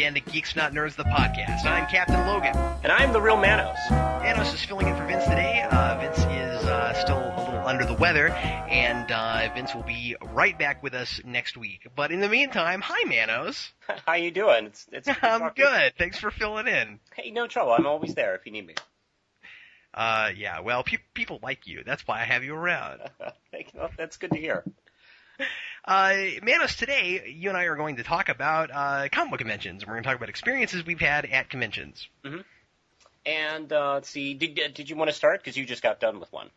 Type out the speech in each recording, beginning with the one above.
again to Geeks Not Nerds, the podcast. I'm Captain Logan. And I'm the real Manos. Manos is filling in for Vince today. Vince is still a little under the weather, and Vince will be right back with us next week. But in the meantime, hi Manos. How you doing? It's I'm good. Thanks for filling in. Hey, no trouble. I'm always there if you need me. Yeah, well, people like you. That's why I have you around. That's good to hear. Manos, today, you and I are going to talk about comic book conventions. We're going to talk about experiences we've had at conventions. Mm-hmm. And, let's see, did you want to start? Because you just got done with one.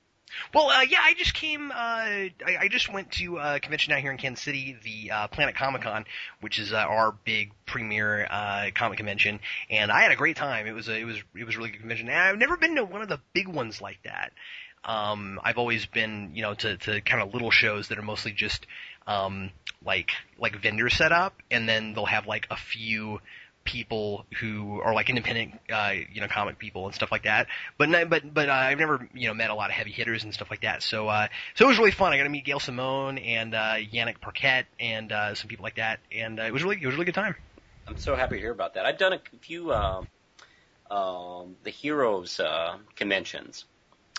Well, yeah, I just came, I just went to a convention out here in Kansas City, the Planet Comic-Con, which is our big premier comic convention, and I had a great time. It was a really good convention, and I've never been to one of the big ones like that. I've always been, to kind of little shows that are mostly just, like vendors set up, and then they'll have like a few people who are like independent, comic people and stuff like that. But I've never, met a lot of heavy hitters and stuff like that. So it was really fun. I got to meet Gail Simone and, Yannick Parquet and, some people like that. And, it was a really good time. I'm so happy to hear about that. I've done a few, the Heroes, conventions,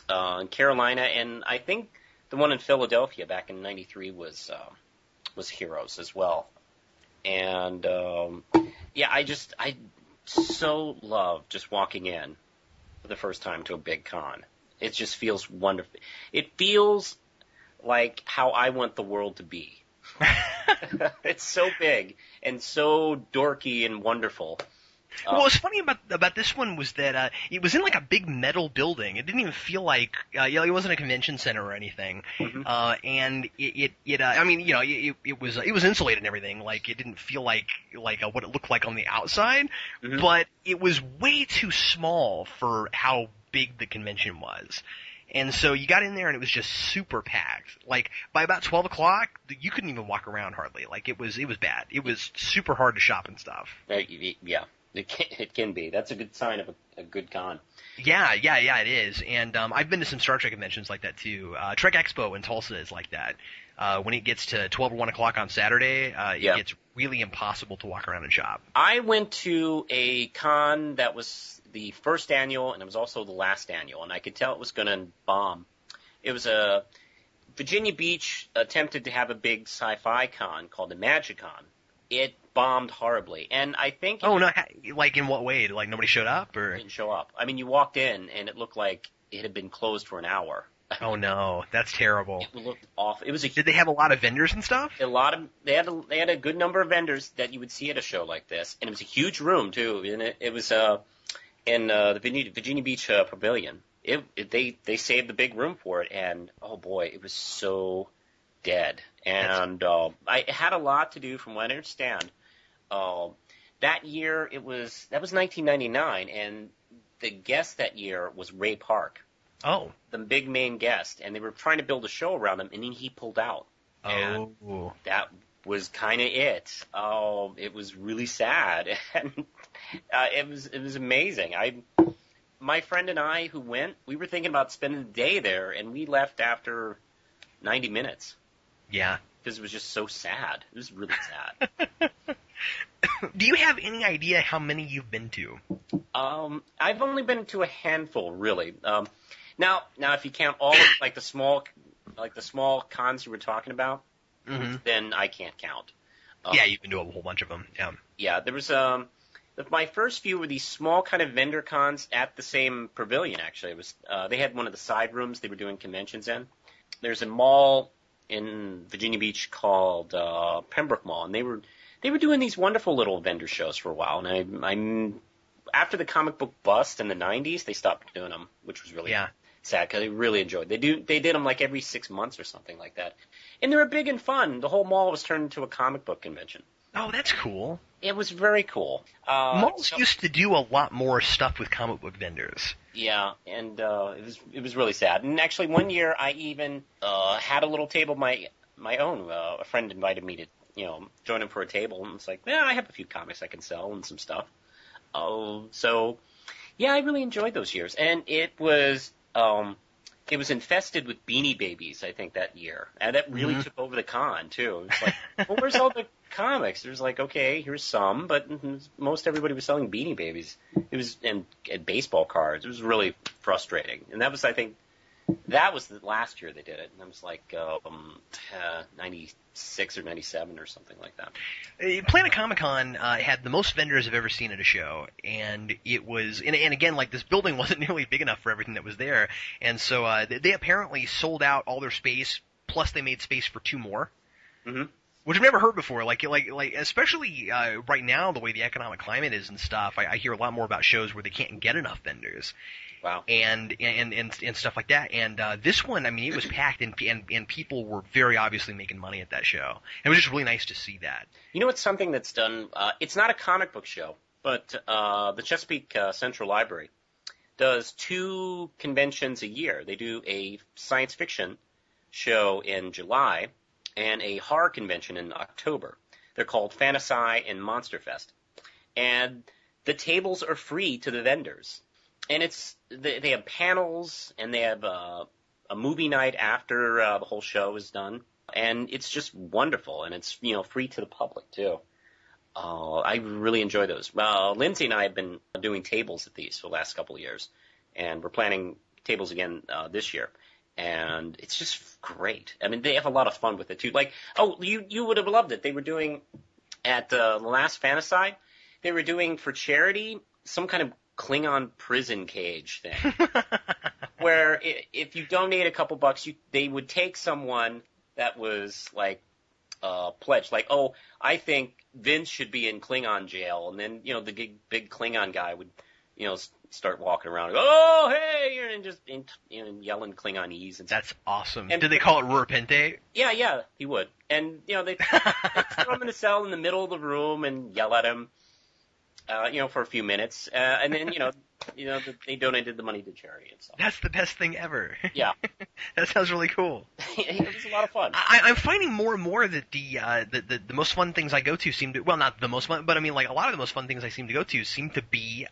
in Carolina, and I think the one in Philadelphia back in '93 was Heroes as well. And, yeah, I so love just walking in for the first time to a big con. It just feels wonderful. It feels like how I want the world to be. It's so big and so dorky and wonderful. Well, what's funny about this one was that it was in like a big metal building. It didn't even feel like it wasn't a convention center or anything. Mm-hmm. And it was insulated and everything. Like it didn't feel like what it looked like on the outside, mm-hmm. But it was way too small for how big the convention was. And so you got in there and it was just super packed. Like by about 12 o'clock, you couldn't even walk around hardly. Like it was bad. It was super hard to shop and stuff. Yeah. It can be. That's a good sign of a good con. Yeah, it is. And I've been to some Star Trek conventions like that too. Trek Expo in Tulsa is like that. When it gets to 12 or 1 o'clock on Saturday, it gets really impossible to walk around and shop. I went to a con that was the first annual, and it was also the last annual, and I could tell it was going to bomb. It was Virginia Beach attempted to have a big sci-fi con called the Magicon. It bombed horribly, and I think... Oh, no, like in what way? Like nobody showed up, or...? Didn't show up. I mean, you walked in, and it looked like it had been closed for an hour. Oh, no, that's terrible. It looked awful. Did they have a lot of vendors and stuff? They had a good number of vendors that you would see at a show like this, and it was a huge room, too, and it was in the Virginia Beach Pavilion. They saved the big room for it, and, oh, boy, it was so... dead. And I had a lot to do, from what I understand. That year, that was 1999, and the guest that year was Ray Park. Oh. The big main guest, and they were trying to build a show around him, and then he pulled out. Oh. And that was kind of it. It was really sad, and it was amazing. My friend and I who went, we were thinking about spending the day there, and we left after 90 minutes. Yeah. Because it was just so sad. It was really sad. Do you have any idea how many you've been to? I've only been to a handful, really. Now, if you count all of the small cons you were talking about, mm-hmm. then I can't count. Yeah, you've been to a whole bunch of them. Yeah. Yeah, there was my first few were these small kind of vendor cons at the same pavilion. Actually, it was they had one of the side rooms they were doing conventions in. There's a mall in Virginia Beach called Pembroke Mall, and they were doing these wonderful little vendor shows for a while. And I'm after the comic book bust in the '90s, they stopped doing them, which was really sad because I really enjoyed. They did them like every 6 months or something like that, and they were big and fun. The whole mall was turned into a comic book convention. Oh, that's cool. It was very cool. Malls used to do a lot more stuff with comic book vendors. Yeah, and it was really sad. And actually, one year I even had a little table my own. A friend invited me to join him for a table, and it's like, I have a few comics I can sell and some stuff. So yeah, I really enjoyed those years, and it was it was infested with Beanie Babies, I think, that year. And that really took over the con, too. It's like, well, where's all the comics? There's like, okay, here's some, but most everybody was selling Beanie Babies. It was, and baseball cards. It was really frustrating. And that was, I think, that was the last year they did it. And it was like 96 or 97 or something like that. Planet Comic-Con had the most vendors I've ever seen at a show, and it was, and again, like, this building wasn't nearly big enough for everything that was there, and so they apparently sold out all their space, plus they made space for 2 more. Mm-hmm. Which I've never heard before. Like especially right now, the way the economic climate is and stuff. I hear a lot more about shows where they can't get enough vendors. Wow. And stuff like that. And this one, I mean, it was packed, and people were very obviously making money at that show. It was just really nice to see that. You know, it's something that's done. It's not a comic book show, but the Chesapeake Central Library does 2 conventions a year. They do a science fiction show in July and a horror convention in October. They're called Fantasy and Monster Fest. And the tables are free to the vendors. And they have panels, and they have a movie night after the whole show is done. And it's just wonderful, and it's, free to the public, too. I really enjoy those. Lindsay and I have been doing tables at these for the last couple of years, and we're planning tables again this year. And it's just great. I mean, they have a lot of fun with it, too. Like, you would have loved it. They were doing, at the last Fantasy, they were doing for charity some kind of Klingon prison cage thing. Where if you donate a couple bucks, they would take someone that was, like, pledged. Like, I think Vince should be in Klingon jail. And then, the big Klingon guy would, start walking around, oh, hey, and just yelling Klingonese and stuff. That's awesome. And did they call it Repente? Yeah, he would. And, they'd throw him in a cell in the middle of the room and yell at him, for a few minutes. And then, they donated the money to charity and stuff. That's the best thing ever. Yeah. That sounds really cool. It was a lot of fun. I'm finding more and more that the most fun things I go to seem to, well, not the most fun, but I mean, like, a lot of the most fun things I seem to go to seem to be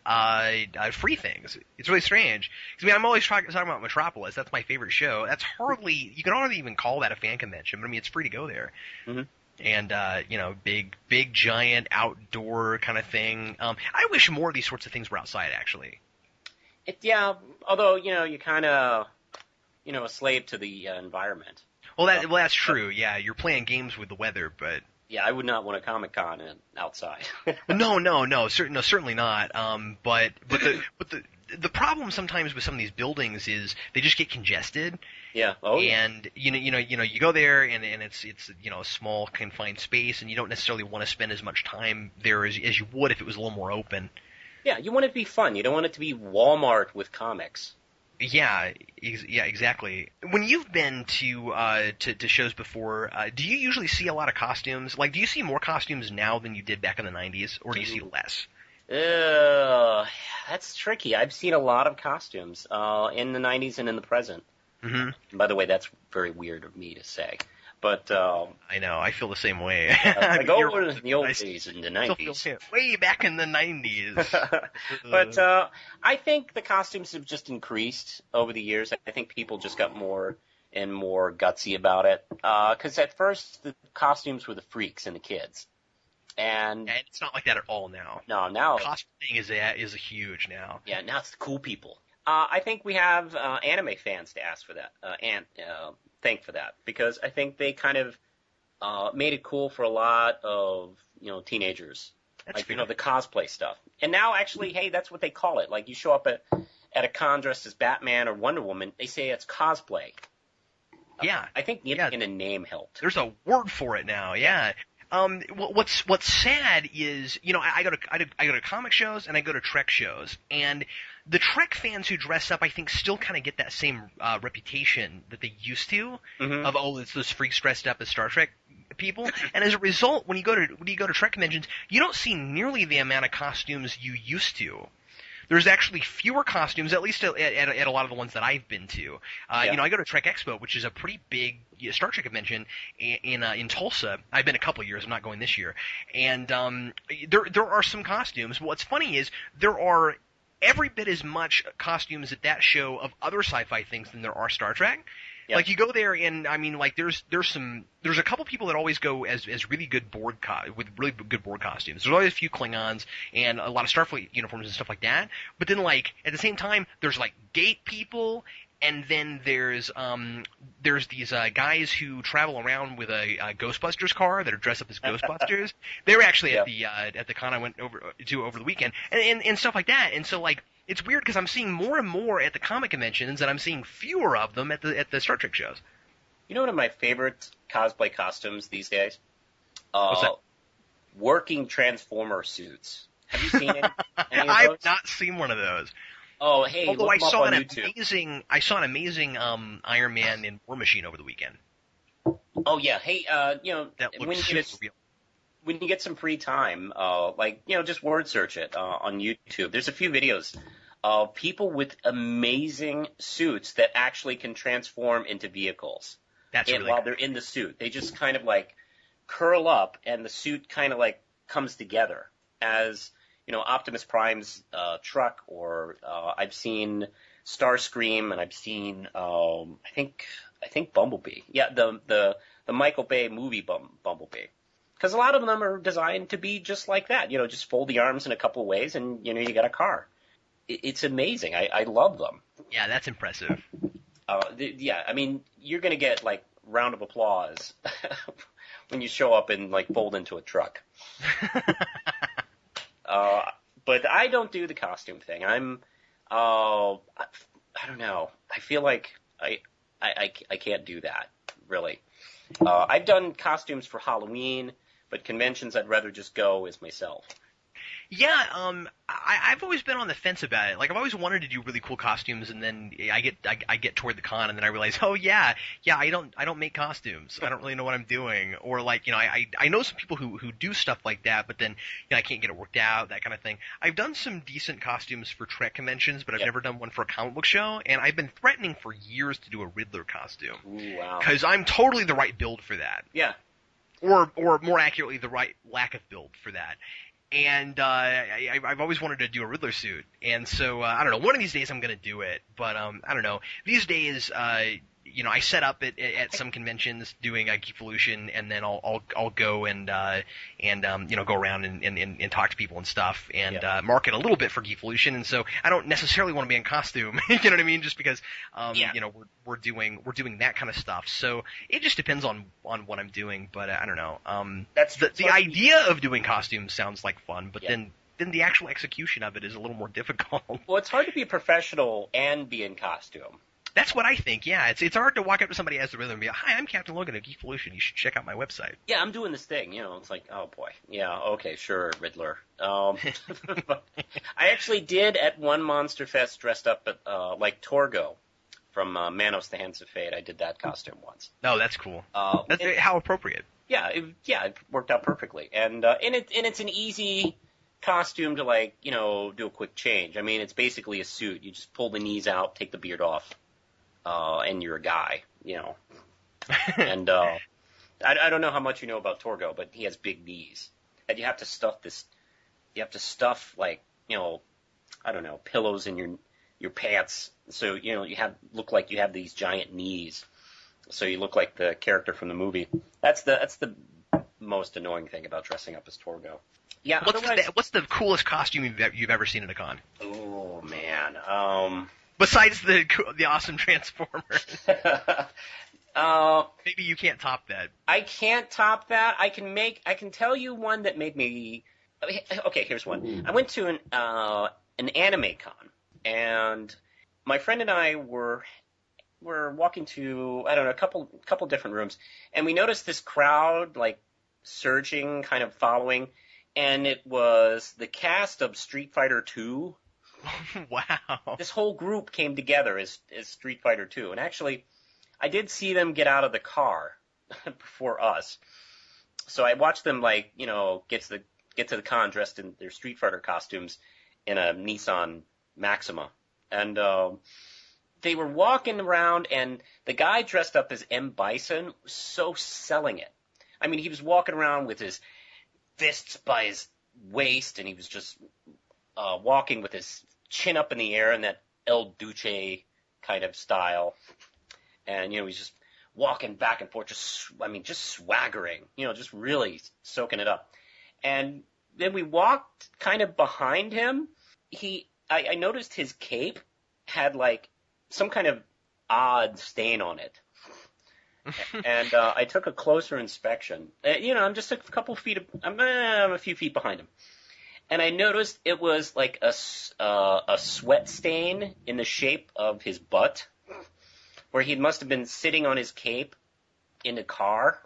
free things. It's really strange. 'Cause, I mean, I'm always talking about Metropolis. That's my favorite show. That's you can hardly even call that a fan convention, but I mean, it's free to go there. Mm-hmm. And, big, giant, outdoor kind of thing. I wish more of these sorts of things were outside, actually. Although, you're kind of, a slave to the enviorment. Well, that's true, yeah. You're playing games with the weather, but... Yeah, I would not want a Comic-Con outside. No, certainly not. But the problem sometimes with some of these buildings is they just get congested. Yeah. And you go there and it's a small confined space, and you don't necessarily want to spend as much time there as you would if it was a little more open. Yeah, you want it to be fun. You don't want it to be Walmart with comics. Yeah, exactly. When you've been to shows before, do you usually see a lot of costumes? Like, do you see more costumes now than you did back in the 90s, or do you see less? That's tricky. I've seen a lot of costumes in the 90s and in the present. Mm-hmm. By the way, that's very weird of me to say. But I know, I feel the same way. Like in the old days, in the 90s. Way back in the 90s. But I think the costumes have just increased over the years. I think people just got more and more gutsy about it. Because at first, the costumes were the freaks and the kids. And it's not like that at all now. No, now... Cosplaying is huge now. Yeah, now it's the cool people. I think we have anime fans to ask for that, thank for that, because I think they kind of made it cool for a lot of teenagers. That's like fair. The cosplay stuff. And now actually, hey, that's what they call it. Like you show up at a con dressed as Batman or Wonder Woman, they say it's cosplay. Yeah, I think getting a name helped. There's a word for it now. Yeah. What's sad is, I go to comic shows and I go to Trek shows, and the Trek fans who dress up, I think, still kind of get that same reputation that they used to of it's those freaks dressed up as Star Trek people. And as a result, when you go to Trek conventions, you don't see nearly the amount of costumes you used to. There's actually fewer costumes, at least at a lot of the ones that I've been to. I go to Trek Expo, which is a pretty big Star Trek convention in Tulsa. I've been a couple of years. I'm not going this year. And there are some costumes. What's funny is there are every bit as much costumes at that show of other sci-fi things than there are Star Trek. Yep. Like you go there and I mean like there's a couple people that always go as really good with really good board costumes. There's always a few Klingons and a lot of Starfleet uniforms and stuff like that. But then like at the same time there's like gate people, and then there's these guys who travel around with a Ghostbusters car that are dressed up as Ghostbusters. They were actually at the con I went over the weekend and stuff like that. And so like it's weird because I'm seeing more and more at the comic conventions, and I'm seeing fewer of them at the Star Trek shows. You know one of my favorite cosplay costumes these days? What's that? Working Transformer suits. Have you seen any of those? I've not seen one of those. Oh, hey, although look them up on YouTube. I saw an amazing Iron Man in War Machine over the weekend. Oh yeah, hey, That when looks you super real. when you get some free time, just word search it on YouTube. There's a few videos of people with amazing suits that actually can transform into vehicles. That's really while cool. they're in the suit, they just kind of like curl up, and the suit kind of like comes together as Optimus Prime's truck, or I've seen Starscream, and I've seen I think Bumblebee. Yeah, the Michael Bay movie Bumblebee. Because a lot of them are designed to be just like that. Just fold the arms in a couple of ways, and you got a car. It's amazing. I love them. Yeah, that's impressive. I mean, you're gonna get like round of applause when you show up and like fold into a truck. But I don't do the costume thing. I don't know. I feel like I can't do that, really. I've done costumes for Halloween, but conventions I'd rather just go as myself. Yeah, I've always been on the fence about it. Like I've always wanted to do really cool costumes, and then I get toward the con, and then I realize, oh yeah, I don't make costumes. I don't really know what I'm doing, or like I know some people who do stuff like that, but then I can't get it worked out, that kind of thing. I've done some decent costumes for Trek conventions, but I've never done one for a comic book show, and I've been threatening for years to do a Riddler costume. Ooh, wow. Because I'm totally the right build for that. Yeah. Or more accurately, the right lack of build for that. And I've always wanted to do a Riddler suit, and so I don't know. One of these days I'm going to do it, but I don't know. These days, I set up at some conventions doing a Geekvolution, and then I'll go and go around and talk to people and stuff, and market a little bit for Geekvolution. And so I don't necessarily want to be in costume, you know what I mean? Just because we're doing that kind of stuff. So it just depends on what I'm doing, but I don't know. That's the idea of doing costumes sounds like fun, but then the actual execution of it is a little more difficult. Well, it's hard to be a professional and be in costume. That's what I think, yeah. It's hard to walk up to somebody as the Riddler and be like, hi, I'm Captain Logan of Geekvolution. You should check out my website. Yeah, I'm doing this thing. It's like, oh boy. Yeah, okay, sure, Riddler. I actually did at one Monster Fest dressed up like Torgo from Manos, the Hands of Fate. I did that costume once. Oh, that's cool. How appropriate. Yeah, it worked out perfectly. And it's an easy costume to do a quick change. I mean, it's basically a suit. You just pull the knees out, take the beard off. And you're a guy, and I don't know how much you know about Torgo, but he has big knees, and you have to stuff I don't know, pillows in your pants, so you look like you have these giant knees, so you look like the character from the movie. That's the most annoying thing about dressing up as Torgo. Yeah. What's the coolest costume you've ever seen at a con? Oh man. Besides the awesome Transformers. Maybe you can't top that. I can't top that. I can tell you one that made me. Okay, here's one. I went to an anime con, and my friend and I were walking to, I don't know, a couple different rooms, and we noticed this crowd surging, kind of following, and it was the cast of Street Fighter 2. Wow. This whole group came together as Street Fighter 2. And actually, I did see them get out of the car before us. So I watched them, get to the con dressed in their Street Fighter costumes in a Nissan Maxima. And they were walking around, and the guy dressed up as M. Bison was so selling it. I mean, he was walking around with his fists by his waist, and he was just walking with his chin up in the air in that El Duce kind of style. And, he's just walking back and forth, just swaggering, just really soaking it up. And then we walked kind of behind him. I noticed his cape had like some kind of odd stain on it. And I took a closer inspection. I'm just I'm a few feet behind him. And I noticed it was like a sweat stain in the shape of his butt, where he must have been sitting on his cape in a car.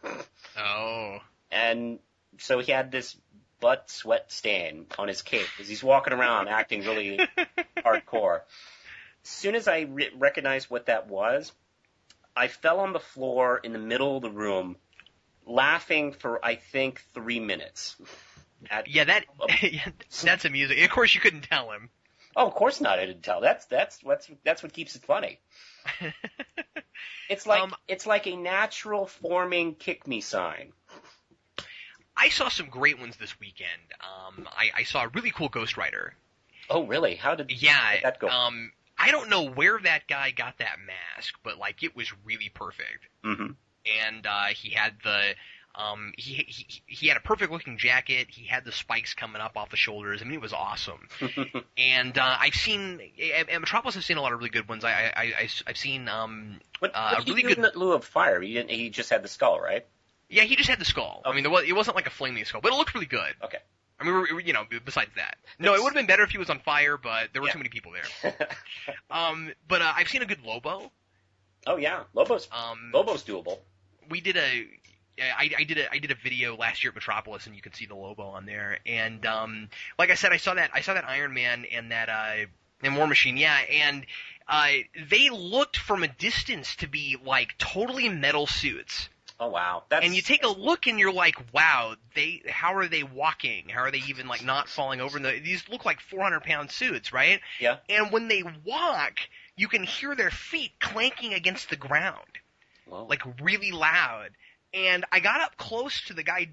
Oh. And so he had this butt sweat stain on his cape as he's walking around acting really hardcore. As soon as I recognized what that was, I fell on the floor in the middle of the room, laughing for, I think, 3 minutes. That's amusing. Of course, you couldn't tell him. Oh, of course not. I didn't tell. That's what keeps it funny. It's like a natural forming kick me sign. I saw some great ones this weekend. I saw a really cool Ghost Rider. Oh, really? How did that go? I don't know where that guy got that mask, but like it was really perfect. Mm-hmm. And he had he had a perfect looking jacket. He had the spikes coming up off the shoulders. I mean, it was awesome. And I've seen at Metropolis. I've seen a lot of really good ones. I've seen what did he do in lieu of fire? He just had the skull, right? Yeah, he just had the skull. Okay. I mean, it wasn't like a flaming skull, but it looked really good. Okay. I mean, besides that. No, it would have been better if he was on fire, but there were too many people there. But I've seen a good Lobo. Oh, yeah. Lobo's doable. We did I did a video last year at Metropolis, and you can see the Lobo on there. And like I said, I saw that Iron Man and that and War Machine, yeah. And they looked from a distance to be like totally metal suits. Oh, wow. And you take a look and you're like, wow, how are they walking? How are they even like not falling over? These look like 400-pound suits, right? Yeah. And when they walk, you can hear their feet clanking against the ground. Whoa. Like really loud. And I got up close to the guy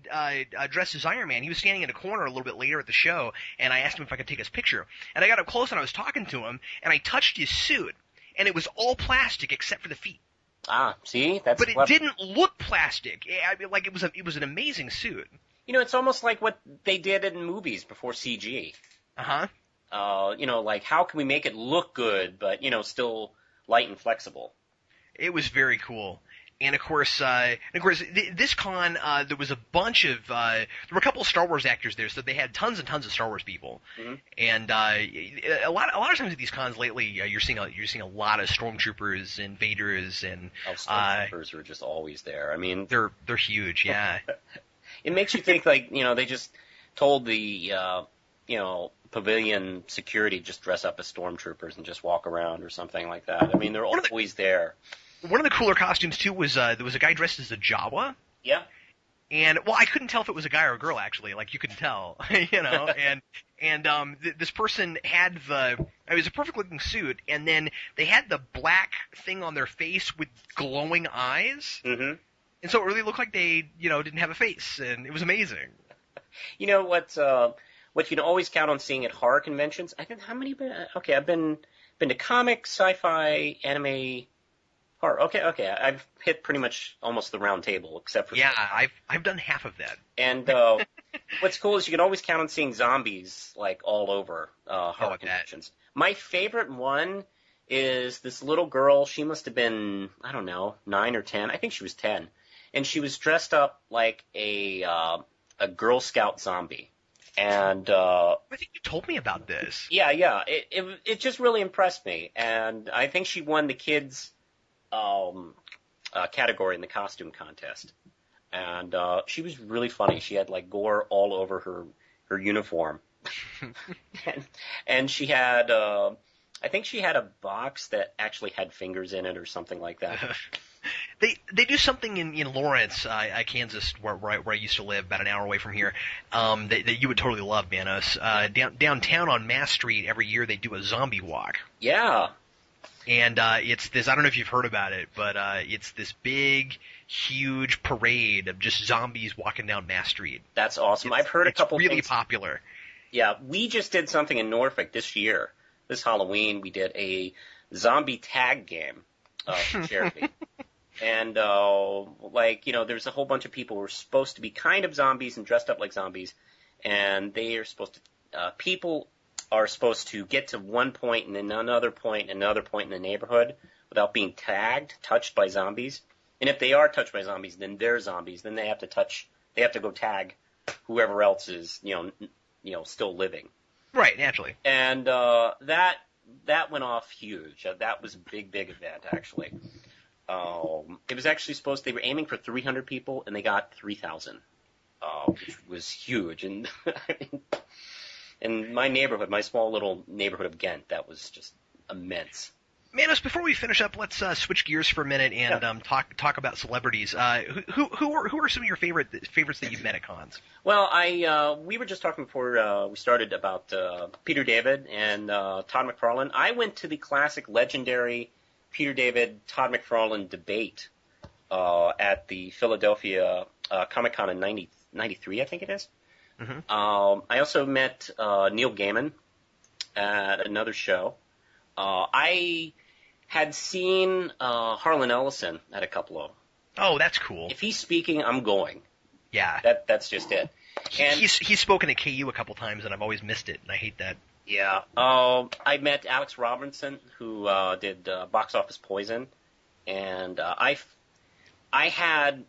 dressed as Iron Man. He was standing in a corner a little bit later at the show, and I asked him if I could take his picture. And I got up close and I was talking to him, and I touched his suit, and it was all plastic except for the feet. Ah, see, but it didn't look plastic. I mean, like it was an amazing suit. It's almost like what they did in movies before CG. Uh-huh. Like how can we make it look good, but still light and flexible. It was very cool. And of course, this con, there was a bunch of, there were a couple of Star Wars actors there, so they had tons and tons of Star Wars people. Mm-hmm. And a lot of times at these cons lately, you're seeing a lot of stormtroopers and Vaders and. Oh, stormtroopers are just always there. I mean, they're huge, yeah. It makes you think like they just told the pavilion security just dress up as stormtroopers and just walk around or something like that. I mean, they're always there. One of the cooler costumes, too, was there was a guy dressed as a Jawa. Yeah. And, well, I couldn't tell if it was a guy or a girl, actually. Like, you couldn't tell, And this person had it was a perfect-looking suit, and then they had the black thing on their face with glowing eyes. Mm-hmm. And so it really looked like they, didn't have a face, and it was amazing. What you can always count on seeing at horror conventions? I think how many? Okay, I've been to comics, sci-fi, anime. Okay. I've hit pretty much almost the round table, except for I've done half of that. And what's cool is you can always count on seeing zombies like all over horror conventions. My favorite one is this little girl. She must have been 9 or 10. I think she was 10, and she was dressed up like a Girl Scout zombie. And I think you told me about this. Yeah. It just really impressed me, and I think she won the kids. Category in the costume contest, and she was really funny. She had like gore all over her uniform, and she had I think she had a box that actually had fingers in it or something like that. They do something in Lawrence, Kansas, where I used to live, about an hour away from here, that you would totally love, Manos. Downtown on Mass Street, every year they do a zombie walk. Yeah. And it's this, I don't know if you've heard about it, but it's this big, huge parade of just zombies walking down Mass Street. That's awesome. I've heard a couple things. It's really things. Popular. Yeah, we just did something in Norfolk this year this Halloween we did a zombie tag game for charity. And, there's a whole bunch of people who are supposed to be kind of zombies and dressed up like zombies. And they are supposed to, people are supposed to get to one point and then another point and another point in the neighborhood without being touched by zombies. And if they are touched by zombies, then they're zombies. Then they have to go tag whoever else is, still living. Right, naturally. And, that went off huge. That was a big, big event, actually. It was actually they were aiming for 300 people, and they got 3,000, which was huge. And in my neighborhood, my small little neighborhood of Ghent, that was just immense. Manos, before we finish up, let's switch gears for a minute and talk about celebrities. Who are some of your favorites that you've met at cons? Well, we were just talking before we started about Peter David and Todd McFarlane. I went to the classic, legendary Peter David Todd McFarlane debate at the Philadelphia Comic-Con in 93, I think it is. Mm-hmm. I also met Neil Gaiman at another show. I had seen Harlan Ellison at a couple of them. Oh, that's cool. If he's speaking, I'm going. Yeah. That's just it. And he's spoken at KU a couple times, and I've always missed it, and I hate that. Yeah. I met Alex Robinson, who did Box Office Poison, and I had,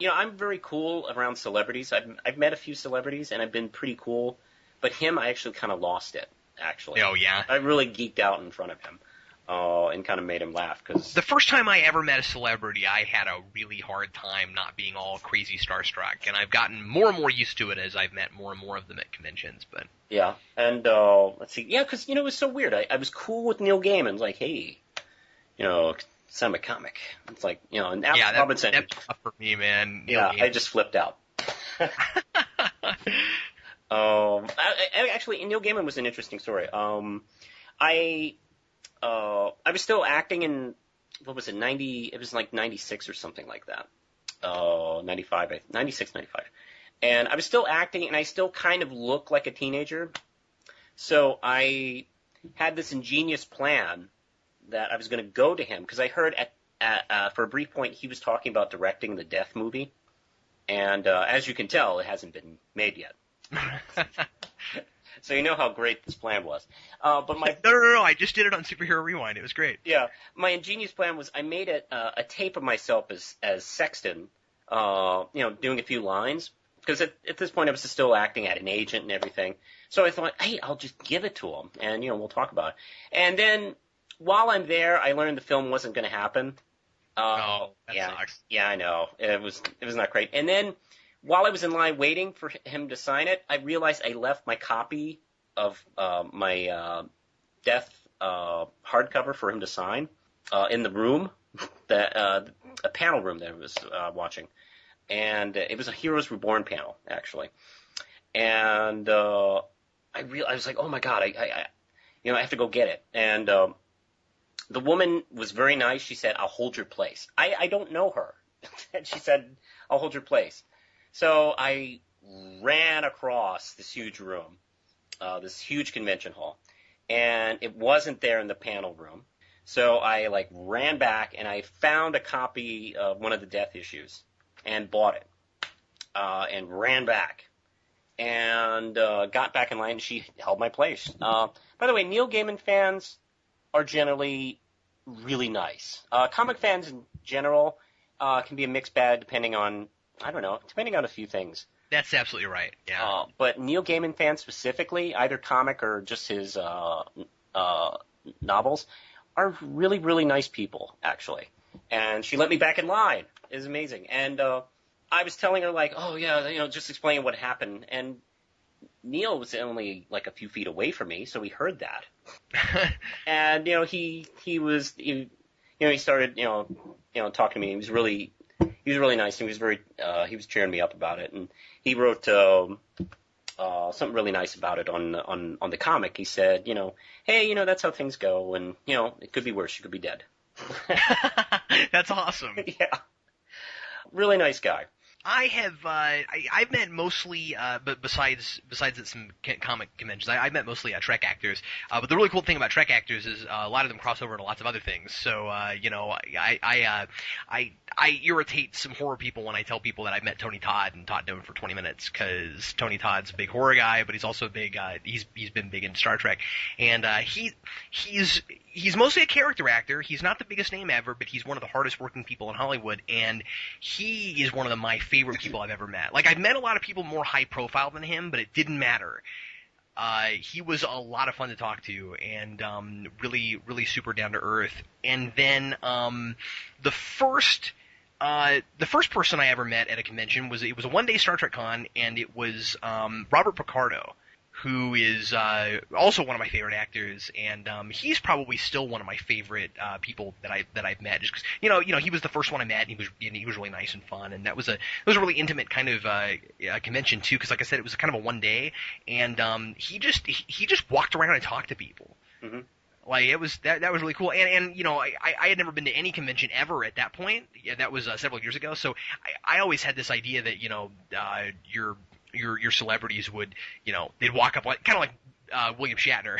I'm very cool around celebrities. I've met a few celebrities, and I've been pretty cool, but him, I actually kind of lost it, actually. Oh, yeah? I really geeked out in front of him. And kind of made him laugh. Cause the first time I ever met a celebrity, I had a really hard time not being all crazy starstruck, and I've gotten more and more used to it as I've met more and more of them at conventions. But yeah, and let's see, yeah, because it was so weird. I was cool with Neil Gaiman, like, hey, I'm a comic. It's like, and Alex Robinson. That's tough for me, man. Neil Gaiman. I just flipped out. Actually, Neil Gaiman was an interesting story. I was still acting in, what was it, 90, it was like 96 or something like that. 96, 95. And I was still acting, and I still kind of look like a teenager. So I had this ingenious plan that I was going to go to him, because I heard for a brief point he was talking about directing the Death movie. And as you can tell, it hasn't been made yet. So you know how great this plan was. But my no, I just did it on Superhero Rewind. It was great. Yeah, my ingenious plan was I made a tape of myself as Sexton, doing a few lines, because at this point I was still acting at an agent and everything. So I thought, hey, I'll just give it to him, and we'll talk about it. And then while I'm there, I learned the film wasn't going to happen. That sucks. Yeah, I know. It was not great. And then, while I was in line waiting for him to sign it, I realized I left my copy of my Death hardcover for him to sign in the room, a panel room that I was watching. And it was a Heroes Reborn panel, actually. And I was like, oh my God, I have to go get it. And the woman was very nice. She said, I'll hold your place. I don't know her. And she said, I'll hold your place. So I ran across this huge room, this huge convention hall, and it wasn't there in the panel room. So I ran back, and I found a copy of one of the Death issues and bought it, and ran back and got back in line, and she held my place. By the way, Neil Gaiman fans are generally really nice. Comic fans in general can be a mixed bag depending on a few things. That's absolutely right, yeah. But Neil Gaiman fans specifically, either comic or just his novels, are really, really nice people, actually. And she let me back in line. It was amazing. And I was telling her, oh, yeah, just explaining what happened. And Neil was only, a few feet away from me, so he heard that. And, he started, talking to me. He was really nice. He was he was cheering me up about it, and he wrote something really nice about it on the comic. He said, hey, that's how things go, and it could be worse. You could be dead. That's awesome. Yeah, really nice guy. I have I've met mostly but besides at some comic conventions, I've met mostly Trek actors. But the really cool thing about Trek actors is a lot of them cross over into lots of other things. So I irritate some horror people when I tell people that I've met Tony Todd and Todd Doan for 20 minutes, because Tony Todd's a big horror guy, but he's also a big he's been big in Star Trek, and he's mostly a character actor. He's not the biggest name ever, but he's one of the hardest working people in Hollywood, and he is one of my favorite people I've ever met. Like, I've met a lot of people more high profile than him, but it didn't matter. He was a lot of fun to talk to, and really, really super down to earth. And then the first person I ever met at a convention was a one-day Star Trek con, and it was Robert Picardo, who is also one of my favorite actors, and he's probably still one of my favorite people that I've met. Just 'cause, he was the first one I met, and he was really nice and fun, and it was a really intimate kind of convention too, because like I said, it was kind of a one day, and he just walked around and talked to people. Mm-hmm. Like, it was that was really cool, and I had never been to any convention ever at that point. Yeah, that was several years ago. So I always had this idea that your celebrities would, they'd walk up kind of like William Shatner.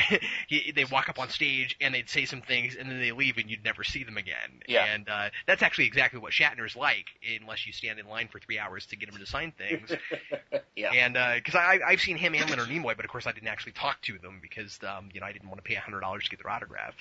They'd walk up on stage and they'd say some things, and then they leave, and you'd never see them again. Yeah. And that's actually exactly what Shatner's like, unless you stand in line for 3 hours to get him to sign things. Yeah. And because I've seen him and Leonard Nimoy, but of course I didn't actually talk to them because I didn't want to pay $100 to get their autograph.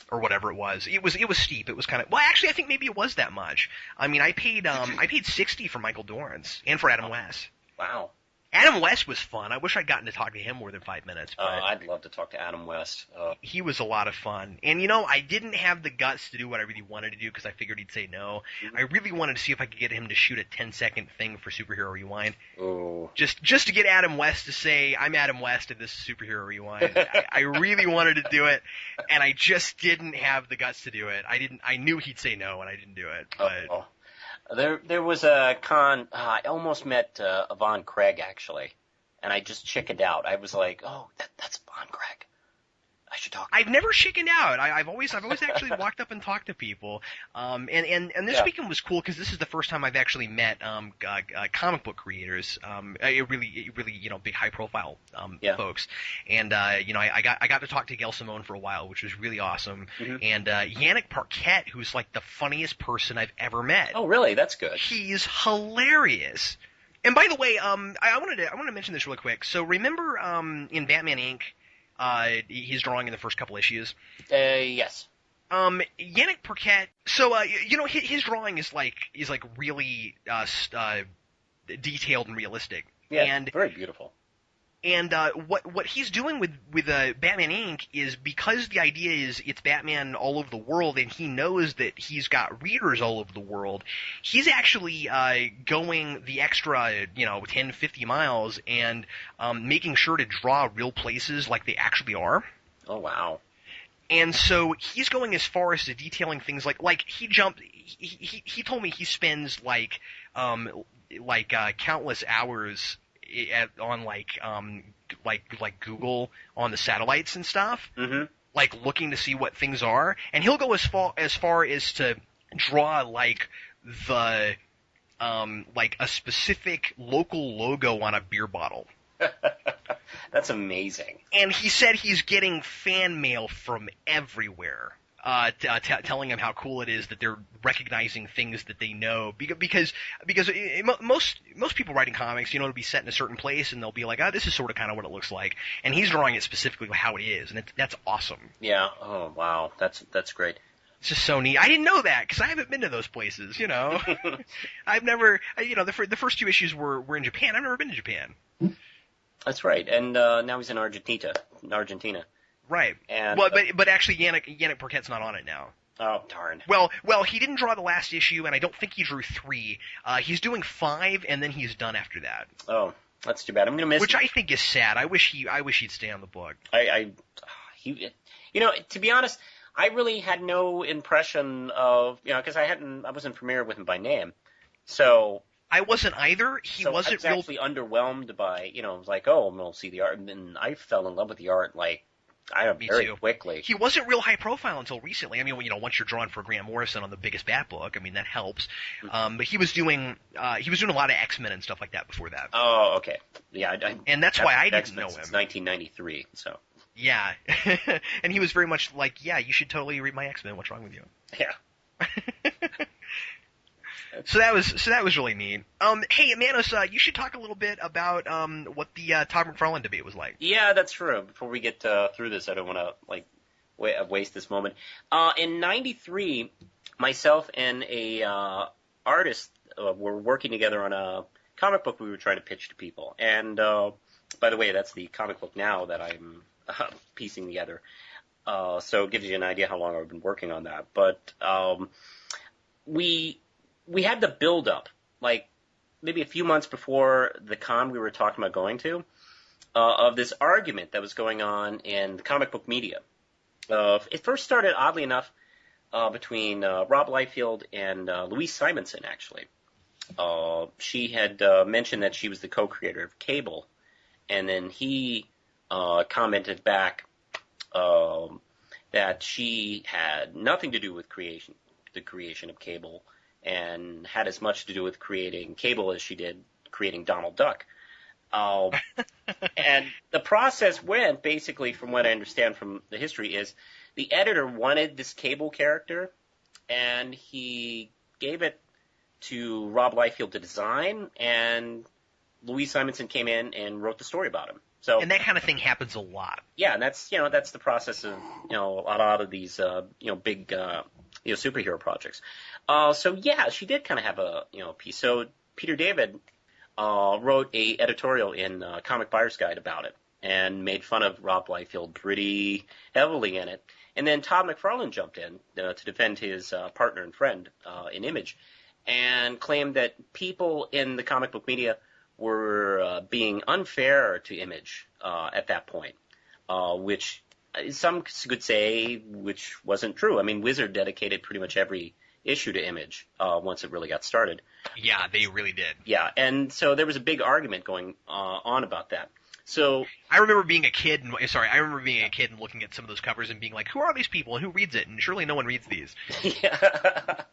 Or whatever it was. It was steep. It was kind of, well, actually I think maybe it was that much. I mean, I paid $60 for Michael Dorrance and for Adam West. Wow. Adam West was fun. I wish I'd gotten to talk to him more than 5 minutes. But I'd love to talk to Adam West. he was a lot of fun. And, I didn't have the guts to do what I really wanted to do because I figured he'd say no. Mm-hmm. I really wanted to see if I could get him to shoot a 10-second thing for Superhero Rewind. Oh. Just to get Adam West to say, I'm Adam West and this is Superhero Rewind. I really wanted to do it, and I just didn't have the guts to do it. I knew he'd say no, and I didn't do it. But There was a con. I almost met Yvonne Craig, actually, and I just chickened out. I was like, "Oh, that's Yvonne Craig. I should talk." I've never chickened out. I've always actually walked up and talked to people. And this weekend was cool because this is the first time I've actually met comic book creators. Really big high profile folks. And I got to talk to Gail Simone for a while, which was really awesome. Mm-hmm. And Yannick Parquet, who's like the funniest person I've ever met. Oh, really? That's good. He's hilarious. And by the way, I wanted to mention this really quick. So remember in Batman Inc., his drawing in the first couple issues? Yes. Yannick Parquet. So his drawing is like really detailed and realistic. Yeah, and very beautiful. And what he's doing with Batman Inc. is, because the idea is it's Batman all over the world, and he knows that he's got readers all over the world, he's actually going the extra 10, 50 miles and making sure to draw real places like they actually are. Oh, wow. And so he's going as far as to detailing things like he told me he spends countless hours on Google on the satellites and stuff, mm-hmm. Looking to see what things are, and he'll go as far as to draw a specific local logo on a beer bottle. That's amazing. And he said he's getting fan mail from everywhere. Telling him how cool it is that they're recognizing things that they know, because most people writing comics, it'll be set in a certain place and they'll be like, this is sort of kind of what it looks like, and he's drawing it specifically how it is, and that's awesome. Yeah. Oh, wow. That's great. It's just so neat. I didn't know that because I haven't been to those places. I've never. The first 2 issues were in Japan. I've never been to Japan. That's right, and now he's in Argentina. Right. And, but actually, Yannick Parquet's not on it now. Oh, darn. Well, he didn't draw the last issue, and I don't think he drew 3. He's doing 5, and then he's done after that. Oh, that's too bad. I'm gonna miss. Which I think is sad. I wish he'd stay on the book. To be honest, I really had no impression of, because I wasn't familiar with him by name, so. I wasn't either. I was actually underwhelmed by, like, oh, we'll see the art, and then I fell in love with the art, Me very too. quickly. He wasn't real high profile until recently. I mean, once you're drawing for Grant Morrison on the biggest Bat book, I mean that helps. But he was doing a lot of X-Men and stuff like that before that. Oh, okay. Yeah, And that's why I didn't X-Men know him. since 1993. So. Yeah, and he was very much like, yeah, you should totally read my X-Men. What's wrong with you? Yeah. So that was really neat. Hey, Manos, you should talk a little bit about what the Todd McFarland debate was like. Yeah, that's true. Before we get through this, I don't want to waste this moment. In '93, myself and a artist were working together on a comic book we were trying to pitch to people. And by the way, that's the comic book now that I'm piecing together. So it gives you an idea how long I've been working on that. But we had the build-up, like maybe a few months before the con we were talking about going to, of this argument that was going on in the comic book media. It first started, oddly enough, between Rob Liefeld and Louise Simonson, actually. She had mentioned that she was the co-creator of Cable, and then he commented back that she had nothing to do with the creation of Cable, and had as much to do with creating Cable as she did creating Donald Duck. And the process went, basically, from what I understand from the history, is the editor wanted this Cable character, and he gave it to Rob Liefeld to design, and Louise Simonson came in and wrote the story about him. So, and that kind of thing happens a lot. Yeah, and that's the process of a lot of these big superhero projects. So yeah, she did kind of have a piece. So Peter David wrote a editorial in Comic Buyer's Guide about it and made fun of Rob Liefeld pretty heavily in it. And then Todd McFarlane jumped in to defend his partner and friend in Image, and claimed that people in the comic book media were being unfair to Image at that point, which some could say which wasn't true. I mean, Wizard dedicated pretty much every issue to Image once it really got started. Yeah, they really did. Yeah, and so there was a big argument going on about that. So I remember being a kid and looking at some of those covers and being like, who are these people and who reads it? And surely no one reads these. Yeah.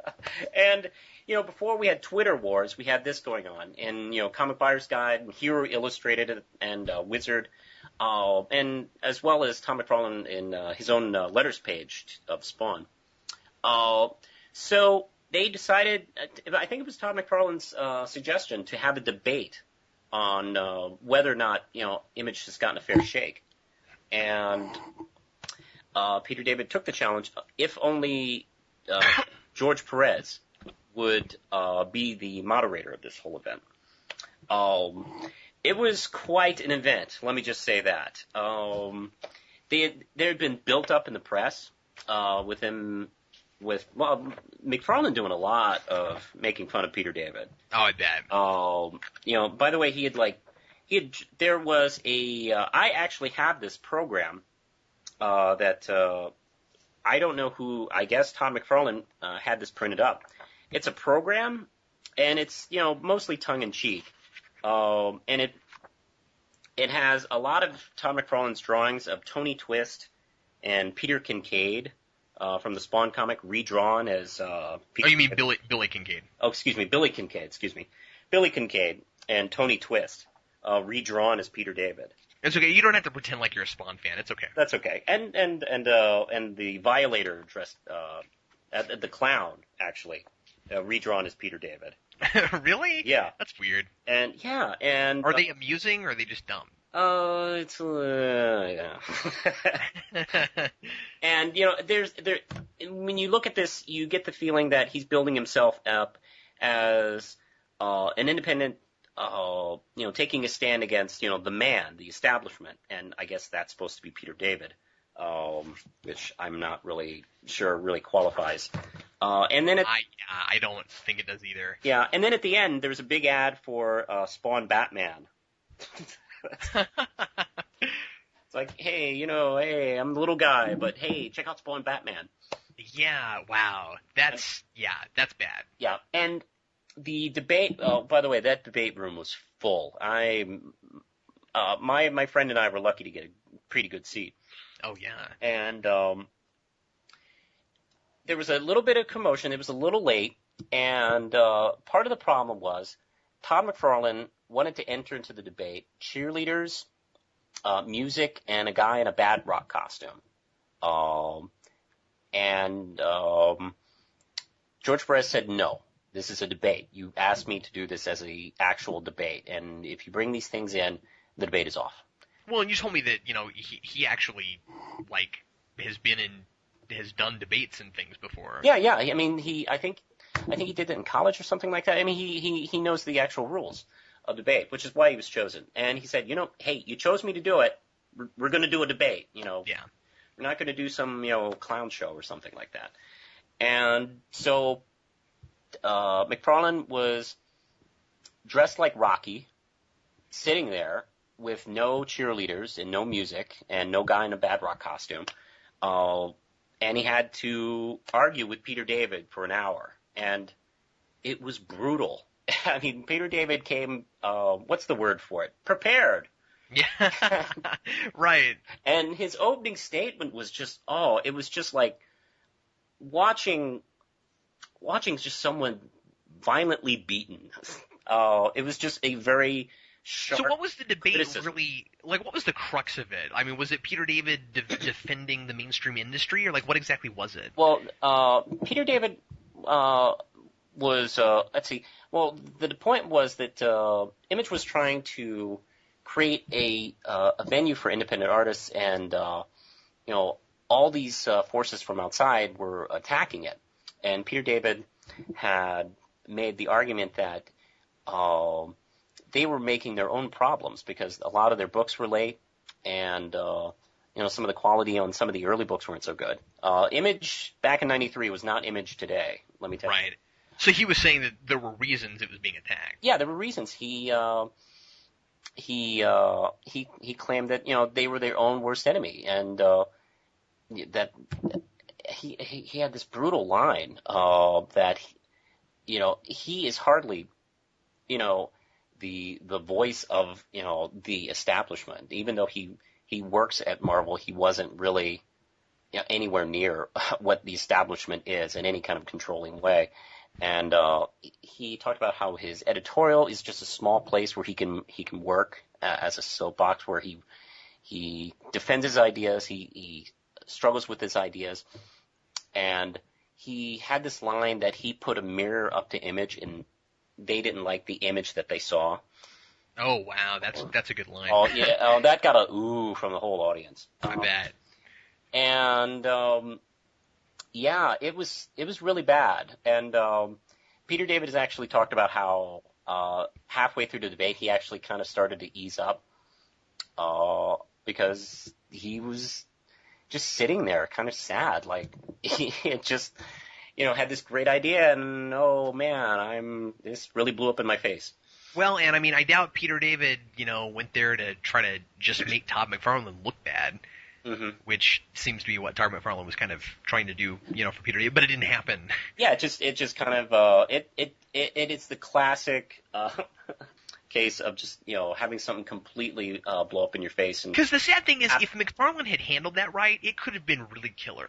And before we had Twitter wars, we had this going on. And Comic Buyer's Guide, and Hero Illustrated, and Wizard, and as well as Tom McFarlane in his own letters page of Spawn. So they decided, I think it was Todd McFarlane's suggestion, to have a debate on whether or not Image has gotten a fair shake. And Peter David took the challenge, if only George Perez would be the moderator of this whole event. It was quite an event, let me just say that. There had been built up in the press with McFarlane doing a lot of making fun of Peter David. Oh, I bet. By the way, there was I actually have this program that I don't know who, I guess Tom McFarlane had this printed up. It's a program, and it's, mostly tongue-in-cheek. And it has a lot of Tom McFarlane's drawings of Tony Twist and Peter Kincaid from the Spawn comic, redrawn as Peter. Oh, you mean Billy Kincaid? Oh, excuse me, Billy Kincaid. Billy Kincaid and Tony Twist, redrawn as Peter David. It's okay. You don't have to pretend like you're a Spawn fan. It's okay. That's okay. And the Violator dressed the clown, actually, redrawn as Peter David. Really? Yeah. That's weird. And are they amusing or are they just dumb? It's yeah. And when you look at this, you get the feeling that he's building himself up as an independent, taking a stand against the man, the establishment, and I guess that's supposed to be Peter David, which I'm not really sure really qualifies. And then I don't think it does either. Yeah, and then at the end, there's a big ad for Spawn Batman. It's like, hey, hey, I'm the little guy, but hey, check out Spawn Batman. Yeah, wow. That's bad. Yeah, and the debate, by the way, that debate room was full. My friend and I were lucky to get a pretty good seat. Oh yeah. And there was a little bit of commotion. It was a little late, and part of the problem was Todd McFarlane wanted to enter into the debate cheerleaders, music, and a guy in a bad rock costume. And George Perez said, no, this is a debate. You asked me to do this as an actual debate, and if you bring these things in, the debate is off. Well, and you told me that, he actually, like, has done debates and things before. Yeah. I mean, I think he did it in college or something like that. I mean, he knows the actual rules of debate, which is why he was chosen. And he said, hey, you chose me to do it. We're going to do a debate, Yeah. We're not going to do some, clown show or something like that. And so McFarlane was dressed like Rocky, sitting there with no cheerleaders and no music and no guy in a bad rock costume. And he had to argue with Peter David for an hour. And it was brutal. I mean, Peter David came, what's the word for it? Prepared. Yeah. Right. And his opening statement was just, it was just like watching just someone violently beaten. It was just a very sharp So what was the debate criticism. really, like, what was the crux of it? I mean, was it Peter David defending the mainstream industry, or, like, what exactly was it? Well, Peter David was, let's see, well, the point was that Image was trying to create a venue for independent artists, and, all these forces from outside were attacking it. And Peter David had made the argument that they were making their own problems because a lot of their books were late, and some of the quality on some of the early books weren't so good. Image back in '93 was not Image today. Let me tell you. Right. So he was saying that there were reasons it was being attacked. Yeah, there were reasons. He claimed that they were their own worst enemy, and that he had this brutal line that he is hardly the voice of the establishment. Even though he works at Marvel, he wasn't really anywhere near what the establishment is in any kind of controlling way. And he talked about how his editorial is just a small place where he can work as a soapbox, where he defends his ideas, he struggles with his ideas, and he had this line that he put a mirror up to Image, and they didn't like the image that they saw. Oh wow, that's a good line. Oh yeah, that got a ooh from the whole audience. I bet. And yeah, it was really bad. And Peter David has actually talked about how halfway through the debate he actually kind of started to ease up because he was just sitting there kind of sad, like he had just had this great idea, and oh man, this really blew up in my face. Well, and I mean, I doubt Peter David, went there to try to just make Todd McFarlane look bad. Mm-hmm. Which seems to be what Todd McFarlane was kind of trying to do, for Peter David, but it didn't happen. Yeah, it just kind of it's the classic case of just having something completely blow up in your face. Because the sad thing is, if McFarlane had handled that right, it could have been really killer.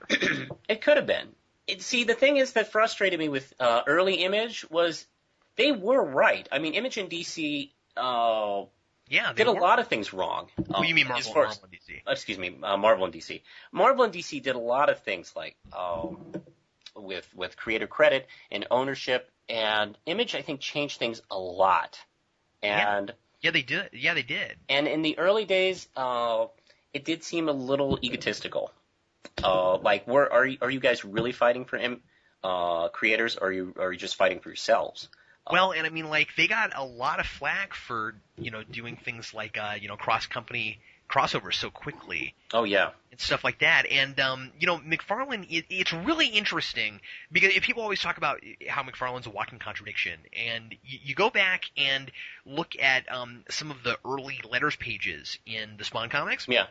It could have been. See, the thing is that frustrated me with early Image was they were right. I mean, Image and DC. Yeah, did a lot of things wrong. Oh, you mean Marvel and DC? Excuse me, Marvel and DC. Marvel and DC did a lot of things like with creator credit and ownership, and Image, I think, changed things a lot. And yeah, they did. Yeah, they did. And in the early days, it did seem a little egotistical. Like, are you guys really fighting for creators, or are you just fighting for yourselves? Well, and I mean, like, they got a lot of flack for, doing things like, cross-company crossovers so quickly. Oh, yeah. And stuff like that. And, McFarlane, it's really interesting, because people always talk about how McFarlane's a walking contradiction. And you go back and look at some of the early letters pages in the Spawn comics. Yeah.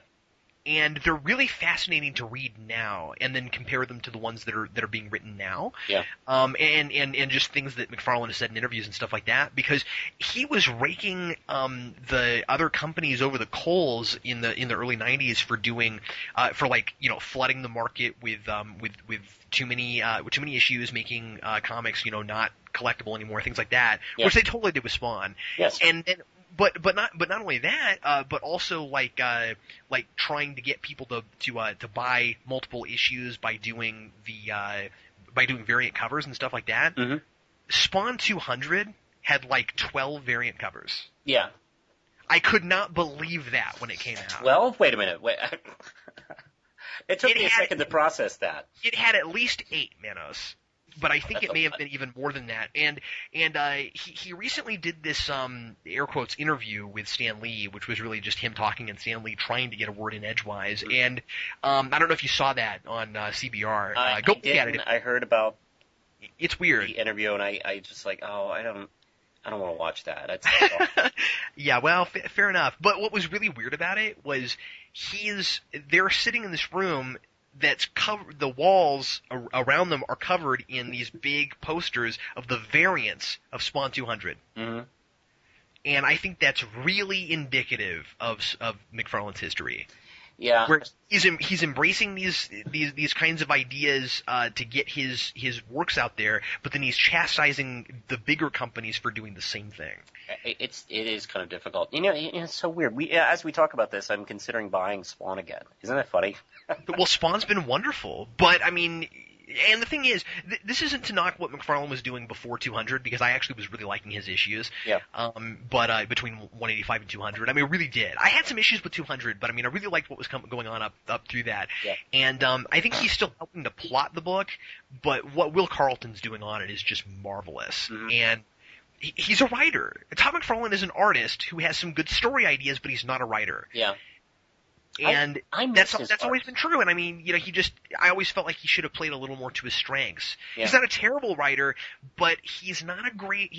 and they're really fascinating to read now, and then compare them to the ones that are being written now. Yeah. And just things that McFarland has said in interviews and stuff like that, because he was raking the other companies over the coals in the early '90s for doing for like flooding the market with too many issues, making comics not collectible anymore, things like that, which they totally did with Spawn. Yes. And But not only that, but also like trying to get people to buy multiple issues by doing variant covers and stuff like that. Mm-hmm. Spawn 200 had like 12 variant covers. Yeah. I could not believe that when it came out. Well, wait a minute. Wait. It took me a second to process that. It had at least 8 Manos. But I think it may have been even more than that. And he recently did this air quotes interview with Stan Lee, which was really just him talking and Stan Lee trying to get a word in edgewise. And I don't know if you saw that on CBR. Go look at it. I heard about it's weird. The interview, and I just like, I don't want to watch that. Yeah, well, fair enough. But what was really weird about it was they're sitting in this room that's covered. The walls around them are covered in these big posters of the variants of Spawn 200. Mm-hmm. And I think that's really indicative of McFarland's history. Yeah, where he's embracing these kinds of ideas to get his works out there, but then he's chastising the bigger companies for doing the same thing. It is kind of difficult. It's so weird. As we talk about this, I'm considering buying Spawn again. Isn't that funny? Well, Spawn's been wonderful, but I mean. And the thing is, this isn't to knock what McFarland was doing before 200, because I actually was really liking his issues. Yeah. But between 185 and 200, I mean, I really did. I had some issues with 200, but I mean, I really liked what was going on up through that. Yeah. And I think he's still helping to plot the book, but what Will Carlton's doing on it is just marvelous. Mm-hmm. And he's a writer. Todd McFarland is an artist who has some good story ideas, but he's not a writer. Yeah. And I that's art. always been true. And I mean, I always felt like he should have played a little more to his strengths. Yeah. He's not a terrible writer, but he's not a great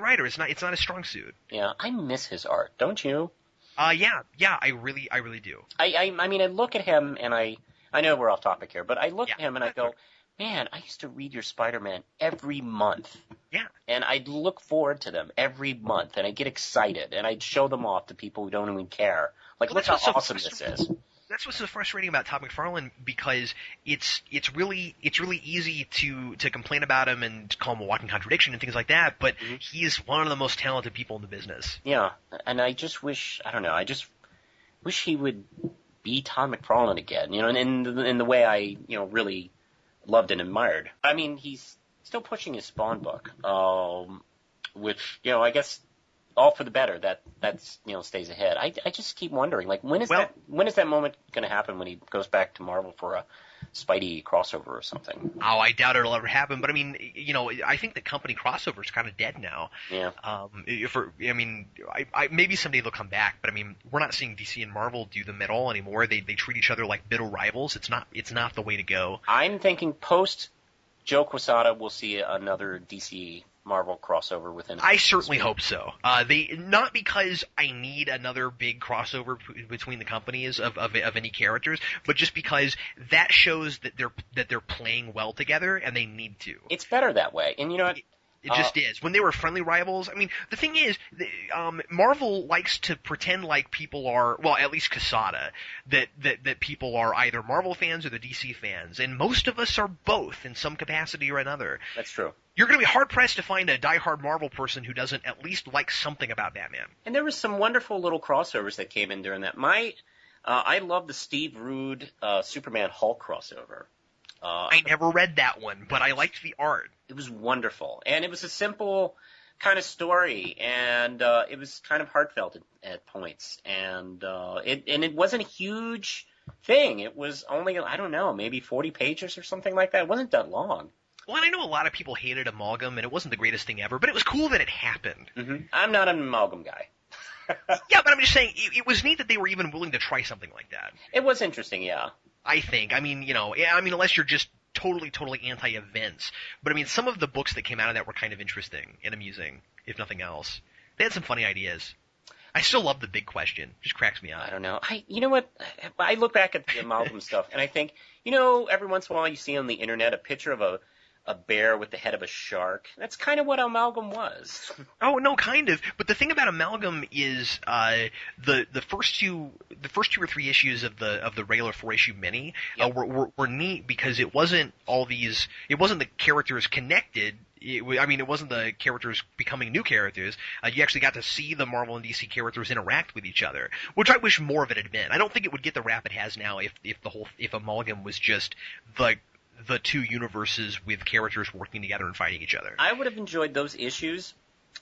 writer. It's not his strong suit. Yeah, I miss his art, don't you? Yeah, I really do. I mean, I look at him and I know we're off topic here, but I look at him and I go, man, I used to read your Spider-Man every month. Yeah. And I'd look forward to them every month, and I'd get excited, and I'd show them off to people who don't even care. Like, look how awesome this is. That's what's so frustrating about Todd McFarlane, because it's really easy to complain about him and call him a walking contradiction and things like that, but he's one of the most talented people in the business. Yeah, and I just wish, I just wish he would be Todd McFarlane again, in the way I, really loved and admired. I mean, he's still pushing his Spawn book, which, I guess all for the better. That's stays ahead. I just keep wondering, like, when is that moment going to happen when he goes back to Marvel for a Spidey crossover or something? Oh, I doubt it'll ever happen. But I mean, I think the company crossover is kind of dead now. Yeah. Maybe someday they'll come back, but I mean, we're not seeing DC and Marvel do them at all anymore. They treat each other like bitter rivals. It's not the way to go. I'm thinking post Joe Quesada, we'll see another DC Marvel crossover within. I certainly hope so. Not because I need another big crossover between the companies of any characters, but just because that shows that they're playing well together, and they need to. It's better that way, and you know what? It just is. When they were friendly rivals, I mean, the thing is, Marvel likes to pretend like people are, well, at least Quesada, that people are either Marvel fans or the DC fans, and most of us are both in some capacity or another. That's true. You're going to be hard-pressed to find a diehard Marvel person who doesn't at least like something about Batman. And there was some wonderful little crossovers that came in during that. I love the Steve Rude Superman Hulk crossover. I never read that one, but I liked the art. It was wonderful, and it was a simple kind of story, and it was kind of heartfelt at points, and it wasn't a huge thing. It was only, I don't know, maybe 40 pages or something like that. It wasn't that long. Well, and I know a lot of people hated Amalgam, and it wasn't the greatest thing ever, but it was cool that it happened. Mm-hmm. I'm not an Amalgam guy. Yeah, but I'm just saying, it was neat that they were even willing to try something like that. It was interesting, yeah. I think. I mean, unless you're just totally anti-events. But I mean, some of the books that came out of that were kind of interesting and amusing, if nothing else. They had some funny ideas. I still love the big question. It just cracks me I up. don't know. You know what? I look back at the Amalgam stuff, and I think, every once in a while you see on the internet a picture of a bear with the head of a shark. That's kind of what Amalgam was. Oh no, kind of. But the thing about Amalgam is the first two or three issues of the regular 4-issue mini Yep. were neat because it wasn't the characters connected. It wasn't the characters becoming new characters. You actually got to see the Marvel and DC characters interact with each other, which I wish more of it had been. I don't think it would get the rap it has now if Amalgam was just the two universes with characters working together and fighting each other. I would have enjoyed those issues.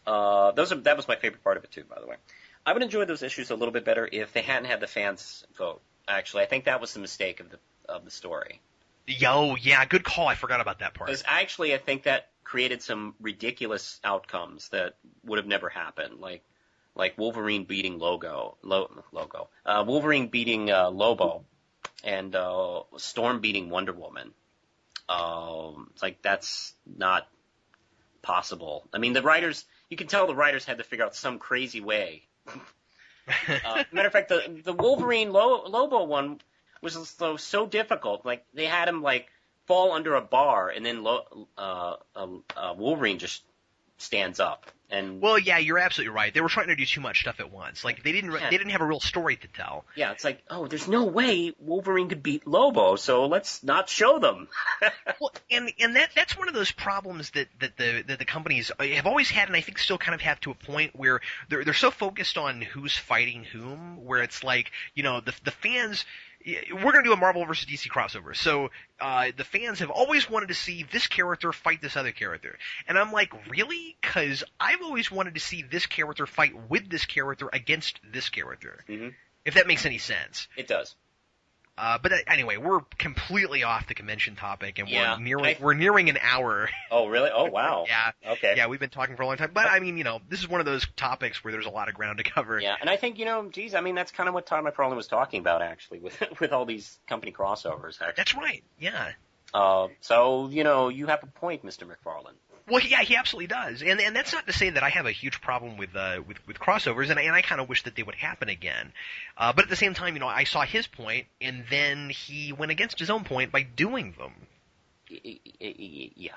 That was my favorite part of it too, by the way. I would enjoy those issues a little bit better if they hadn't had the fans vote. Actually, I think that was the mistake of the story. Yo, yeah, good call. I forgot about that part. Because actually, I think that created some ridiculous outcomes that would have never happened, like Wolverine beating Wolverine beating Lobo, and Storm beating Wonder Woman. It's like that's not possible. I mean, you can tell the writers had to figure out some crazy way. Matter of fact, the Wolverine Lobo one was so difficult. Like they had him fall under a bar, and then Wolverine just stands up. And well, yeah, you're absolutely right. They were trying to do too much stuff at once. Like they didn't have a real story to tell. Yeah, it's like, oh, there's no way Wolverine could beat Lobo, so let's not show them. Well, and that's one of those problems that the companies have always had, and I think still kind of have to a point where they're so focused on who's fighting whom, where it's like, the fans. We're going to do a Marvel versus DC crossover. So the fans have always wanted to see this character fight this other character. And I'm like, really? Because I've always wanted to see this character fight with this character against this character. Mm-hmm. If that makes any sense. It does. But anyway, we're completely off the convention topic, and Yeah, we're nearing an hour. Oh, really? Oh, wow. Yeah. Okay. Yeah, we've been talking for a long time. But, this is one of those topics where there's a lot of ground to cover. Yeah, and I think, that's kind of what Todd McFarland was talking about, actually, with all these company crossovers, actually. That's right, yeah. So, you have a point, Mr. McFarland. Well, yeah, he absolutely does, and that's not to say that I have a huge problem with crossovers, and I kind of wish that they would happen again. But at the same time, I saw his point, and then he went against his own point by doing them. Yeah.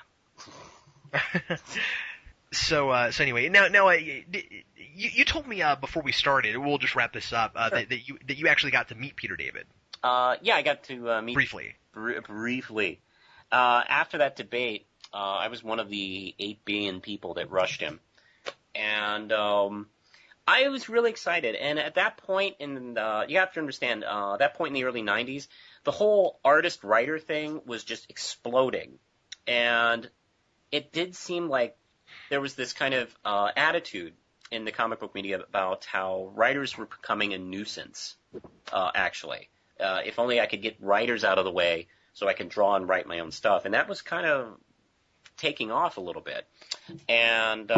So anyway, now you told me before we started, we'll just wrap this up, Sure. that you actually got to meet Peter David. Yeah, I got to meet briefly. Briefly. After that debate. I was one of the 8 billion people that rushed him. And I was really excited. And at that point, you have to understand, that point in the early 90s, the whole artist-writer thing was just exploding. And it did seem like there was this kind of attitude in the comic book media about how writers were becoming a nuisance, actually. If only I could get writers out of the way so I can draw and write my own stuff. And that was kind of taking off a little bit, and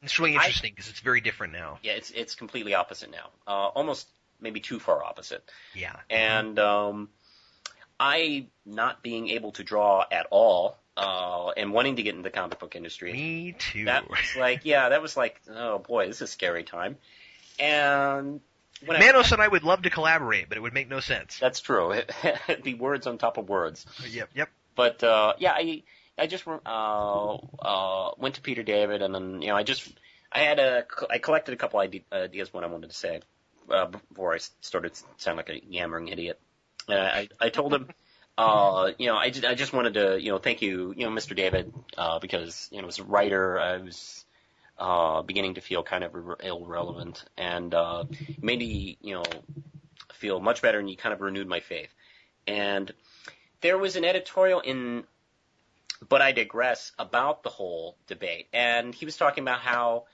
it's really interesting because it's very different now. Yeah, it's completely opposite now, almost maybe too far opposite. Yeah, and I not being able to draw at all, and wanting to get into the comic book industry. Me too. That was like, oh boy, this is a scary time. And when Manos and I would love to collaborate, but it would make no sense. That's true. It'd be words on top of words. Yep. But I just went to Peter David, and then I collected a couple ideas what I wanted to say before I started to sound like a yammering idiot. And I told him, I just wanted to thank you, Mr. David, because as a writer I was beginning to feel kind of irrelevant, and made me feel much better, and you kind of renewed my faith. And there was an editorial in But I Digress about the whole debate, and he was talking about how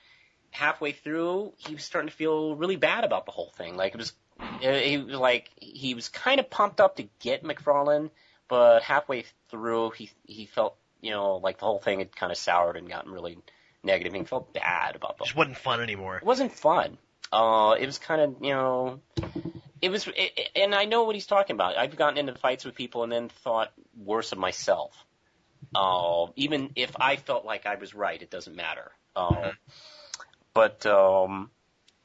halfway through he was starting to feel really bad about the whole thing. Like he was kind of pumped up to get McFarland, but halfway through he felt like the whole thing had kind of soured and gotten really negative, and he felt bad about the whole thing. It just wasn't fun anymore. It wasn't fun. It was kind of and I know what he's talking about. I've gotten into fights with people and then thought worse of myself. Even if I felt like I was right, it doesn't matter. But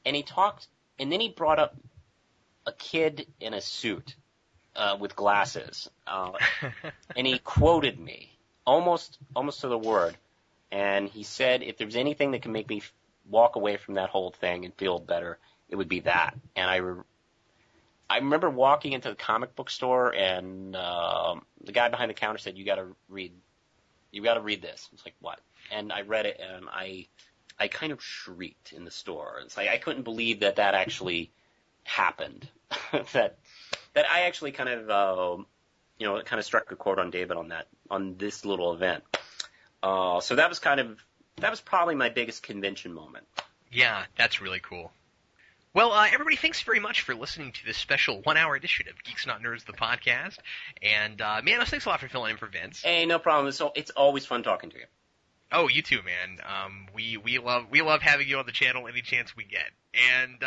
and he talked, and then he brought up a kid in a suit with glasses, and he quoted me almost to the word, and he said, if there's anything that can make me walk away from that whole thing and feel better, it would be that. And I remember walking into the comic book store, and the guy behind the counter said, you got to read this. It's like, what? And I read it, and I kind of shrieked in the store. It's like I couldn't believe that actually happened. that I actually kind of it kind of struck a chord on David on this little event. So that was probably my biggest convention moment. Yeah, that's really cool. Well, everybody, thanks very much for listening to this special 1-hour edition of Geeks Not Nerds, the podcast. And, Manos, thanks a lot for filling in for Vince. Hey, no problem. It's always fun talking to you. Oh, you too, man. We love having you on the channel any chance we get. And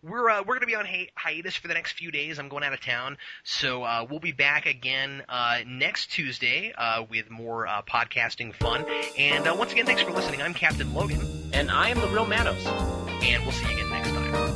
we're going to be on hiatus for the next few days. I'm going out of town, so we'll be back again next Tuesday with more podcasting fun. And once again, thanks for listening. I'm Captain Logan, and I am the real Manos. And we'll see you again next time.